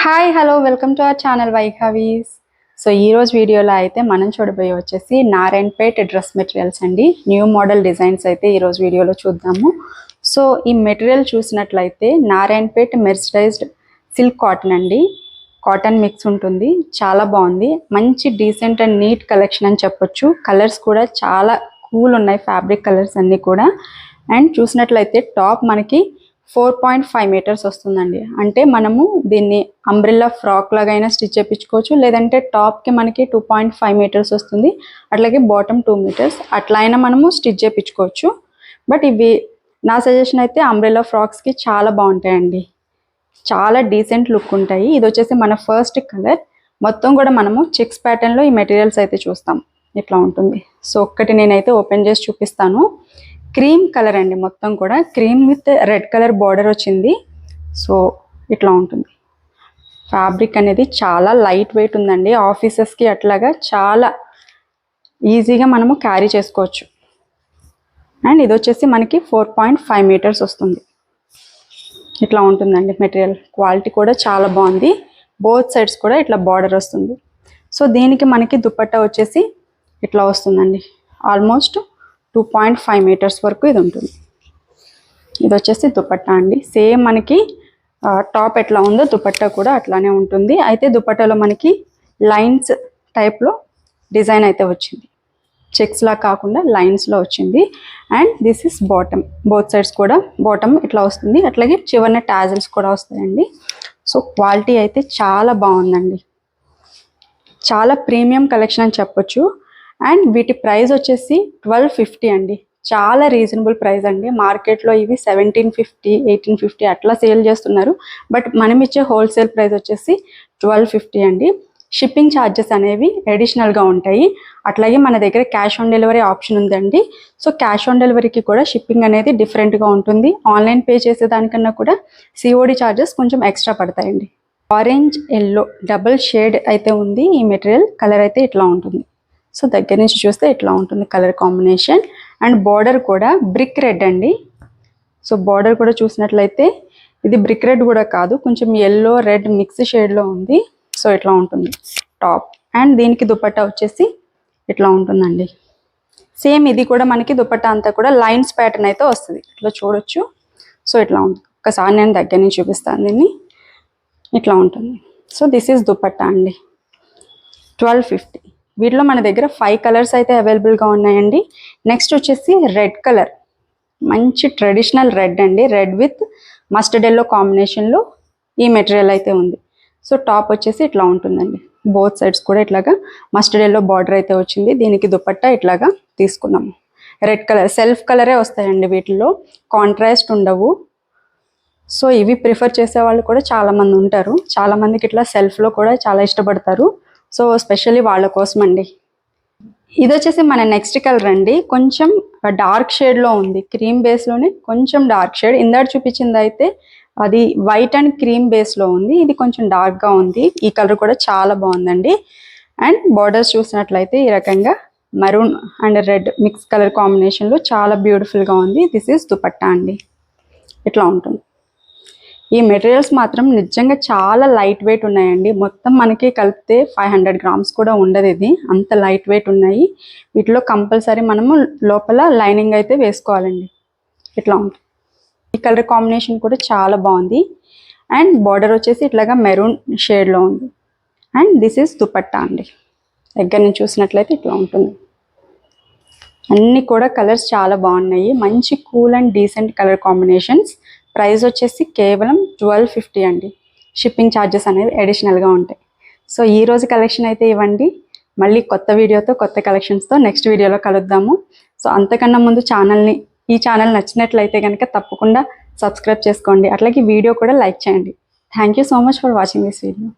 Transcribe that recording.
Hi hello welcome to our channel వైఖావీస్. So ఈరోజు వీడియోలో అయితే మనం చూడబోయే వచ్చేసి నారాయణపేట్ డ్రెస్ మెటీరియల్స్ అండి. న్యూ మోడల్ డిజైన్స్ అయితే ఈరోజు వీడియోలో చూద్దాము. సో ఈ మెటీరియల్ చూసినట్లయితే నారాయణపేట్ మెర్సరైజ్డ్ సిల్క్ కాటన్ అండి. కాటన్ మిక్స్ ఉంటుంది, చాలా బాగుంది. మంచి డీసెంట్ అండ్ నీట్ కలెక్షన్ అని చెప్పొచ్చు. కలర్స్ కూడా చాలా కూల్ ఉన్నాయి, ఫ్యాబ్రిక్ కలర్స్ అన్నీ కూడా. అండ్ చూసినట్లయితే టాప్ మనకి 4.5 మీటర్స్ వస్తుందండి. అంటే మనము దీన్ని అంబ్రెల్లా ఫ్రాక్ లాగా అయినా స్టిచ్ చేయించుకోవచ్చు, లేదంటే టాప్కి మనకి 2.5 మీటర్స్ వస్తుంది. అట్లాగే బాటమ్ 2 మీటర్స్ అట్లా అయినా మనము స్టిచ్ చేయించుకోవచ్చు. బట్ ఇవి నా సజెషన్ అయితే అంబ్రెల్లా ఫ్రాక్స్కి చాలా బాగుంటాయండి, చాలా డీసెంట్ లుక్ ఉంటాయి. ఇది వచ్చేసి మన ఫస్ట్ కలర్. మొత్తం కూడా మనము చెక్స్ ప్యాటర్న్లో ఈ మెటీరియల్స్ అయితే చూస్తాం. ఇట్లా ఉంటుంది. సో ఒక్కటి నేనైతే ఓపెన్ చేసి చూపిస్తాను. క్రీమ్ కలర్ అండి, మొత్తం కూడా cream with red colour border వచ్చింది. సో ఇట్లా ఉంటుంది. ఫ్యాబ్రిక్ అనేది చాలా లైట్ వెయిట్ ఉందండి. ఆఫీసెస్కి అట్లాగా చాలా ఈజీగా మనము క్యారీ చేసుకోవచ్చు. అండ్ ఇది వచ్చేసి మనకి 4.5 మీటర్స్ వస్తుంది. ఇట్లా ఉంటుందండి. మెటీరియల్ క్వాలిటీ కూడా చాలా బాగుంది. బోత్ సైడ్స్ కూడా ఇట్లా బార్డర్ వస్తుంది. సో దీనికి మనకి దుపట్టా వచ్చేసి ఇట్లా వస్తుందండి. ఆల్మోస్ట్ 2.5 మీటర్స్ వరకు ఇది ఉంటుంది. ఇది వచ్చేసి దుపట్టా అండి. సేమ్ మనకి టాప్ ఎట్లా ఉందో దుపట్టా కూడా అట్లానే ఉంటుంది. అయితే దుపట్టాలో మనకి లైన్స్ టైప్లో డిజైన్ అయితే వచ్చింది. చెక్స్లా కాకుండా లైన్స్లో వచ్చింది. And this is bottom. Both sides కూడా బాటమ్ ఇట్లా వస్తుంది. అట్లాగే చివరిన టాజిల్స్ కూడా వస్తాయండి. సో క్వాలిటీ అయితే చాలా బాగుందండి. చాలా ప్రీమియం కలెక్షన్ అని చెప్పొచ్చు. అండ్ వీటి ప్రైస్ వచ్చేసి 1250 అండి. చాలా రీజనబుల్ ప్రైస్ అండి. మార్కెట్లో ఇవి 1750, 1850 అట్లా సేల్ చేస్తున్నారు. బట్ మనం ఇచ్చే హోల్సేల్ ప్రైస్ వచ్చేసి 1250 అండి. షిప్పింగ్ ఛార్జెస్ అనేవి అడిషనల్గా ఉంటాయి. అట్లాగే మన దగ్గర క్యాష్ ఆన్ డెలివరీ ఆప్షన్ ఉందండి. సో క్యాష్ ఆన్ డెలివరీకి కూడా షిప్పింగ్ అనేది డిఫరెంట్గా ఉంటుంది. ఆన్లైన్ పే చేసేదానికన్నా కూడా సిఓడి ఛార్జెస్ కొంచెం ఎక్స్ట్రా పడతాయండి. ఆరెంజ్ ఎల్లో డబుల్ షేడ్ అయితే ఉంది. ఈ మెటీరియల్ కలర్ అయితే ఇట్లా ఉంటుంది. సో దగ్గర నుంచి చూస్తే ఇట్లా ఉంటుంది కలర్ కాంబినేషన్. అండ్ బార్డర్ కూడా బ్రిక్ రెడ్ అండి. సో బార్డర్ కూడా చూసినట్లయితే ఇది బ్రిక్ రెడ్ కూడా కాదు, కొంచెం ఎల్లో రెడ్ మిక్స్ షేడ్లో ఉంది. సో ఇట్లా ఉంటుంది టాప్. అండ్ దీనికి దుపట్టా వచ్చేసి ఇట్లా ఉంటుందండి. సేమ్ ఇది కూడా మనకి దుపట్టా అంతా కూడా లైన్స్ ప్యాటర్న్ అయితే వస్తుంది. ఇట్లా చూడొచ్చు. సో ఇట్లా ఉంటుంది. ఒకసారి నేను దగ్గర నుంచి చూపిస్తాను దీన్ని. ఇట్లా ఉంటుంది. సో దిస్ ఈజ్ దుపట్టా అండి. 1250. వీటిలో మన దగ్గర 5 కలర్స్ అయితే అవైలబుల్గా ఉన్నాయండి. నెక్స్ట్ వచ్చేసి రెడ్ కలర్, మంచి ట్రెడిషనల్ రెడ్ అండి. రెడ్ విత్ మస్టర్డ్ ఎల్లో కాంబినేషన్లో ఈ మెటీరియల్ అయితే ఉంది. సో టాప్ వచ్చేసి ఇట్లా ఉంటుందండి. బోత్ సైడ్స్ కూడా ఇట్లాగా మస్టర్డ్ ఎల్లో బార్డర్ అయితే వచ్చింది. దీనికి దుపట్టా ఇట్లాగా తీసుకున్నాము. రెడ్ కలర్ సెల్ఫ్ కలరే వస్తాయండి, వీటిల్లో కాంట్రాస్ట్ ఉండవు. సో ఇవి ప్రిఫర్ చేసే వాళ్ళు కూడా చాలామంది ఉంటారు. చాలామందికి ఇట్లా సెల్ఫ్లో కూడా చాలా ఇష్టపడతారు. సో స్పెషల్లీ వాళ్ళ కోసం అండి. ఇది వచ్చేసి మన నెక్స్ట్ కలర్ అండి. కొంచెం డార్క్ షేడ్లో ఉంది. క్రీమ్ బేస్లోనే కొంచెం డార్క్ షేడ్. ఇందాక చూపించింది అయితే అది వైట్ అండ్ క్రీమ్ బేస్లో ఉంది. ఇది కొంచెం డార్క్గా ఉంది. ఈ కలర్ కూడా చాలా బాగుందండి. అండ్ బార్డర్స్ చూసినట్లయితే ఈ రకంగా maroon and red mix colour కాంబినేషన్లో చాలా బ్యూటిఫుల్గా ఉంది. దిస్ ఈజ్ దుపట్టా అండి. ఇట్లా ఉంటుంది. ఈ మెటీరియల్స్ మాత్రం నిజంగా చాలా లైట్ వెయిట్ ఉన్నాయండి. మొత్తం మనకి కలిపితే 500 గ్రామ్స్ కూడా ఉండదు. ఇది అంత లైట్ వెయిట్ ఉన్నాయి. వీటిలో కంపల్సరీ మనము లోపల లైనింగ్ అయితే వేసుకోవాలండి. ఇట్లా ఉంటుంది. ఈ కలర్ కాంబినేషన్ కూడా చాలా బాగుంది. అండ్ బార్డర్ వచ్చేసి ఇట్లాగా మెరూన్ షేడ్లో ఉంది. అండ్ దిస్ ఈజ్ దుపట్టా అండి. దగ్గర నుంచి చూసినట్లయితే ఇట్లా ఉంటుంది. అన్నీ కూడా కలర్స్ చాలా బాగున్నాయి. మంచి cool and decent colour combinations. Price వచ్చేసి కేవలం 1250 అండి. షిప్పింగ్ ఛార్జెస్ అనేవి అడిషనల్గా ఉంటాయి. సో ఈరోజు కలెక్షన్ అయితే ఇవ్వండి. మళ్ళీ కొత్త వీడియోతో కొత్త కలెక్షన్స్తో నెక్స్ట్ వీడియోలో కలుద్దాము. సో అంతకన్నా ముందు ఈ ఛానల్ నచ్చినట్లయితే కనుక తప్పకుండా సబ్స్క్రైబ్ చేసుకోండి. అట్లాగే వీడియో కూడా లైక్ చేయండి. Thank you so much for watching this video.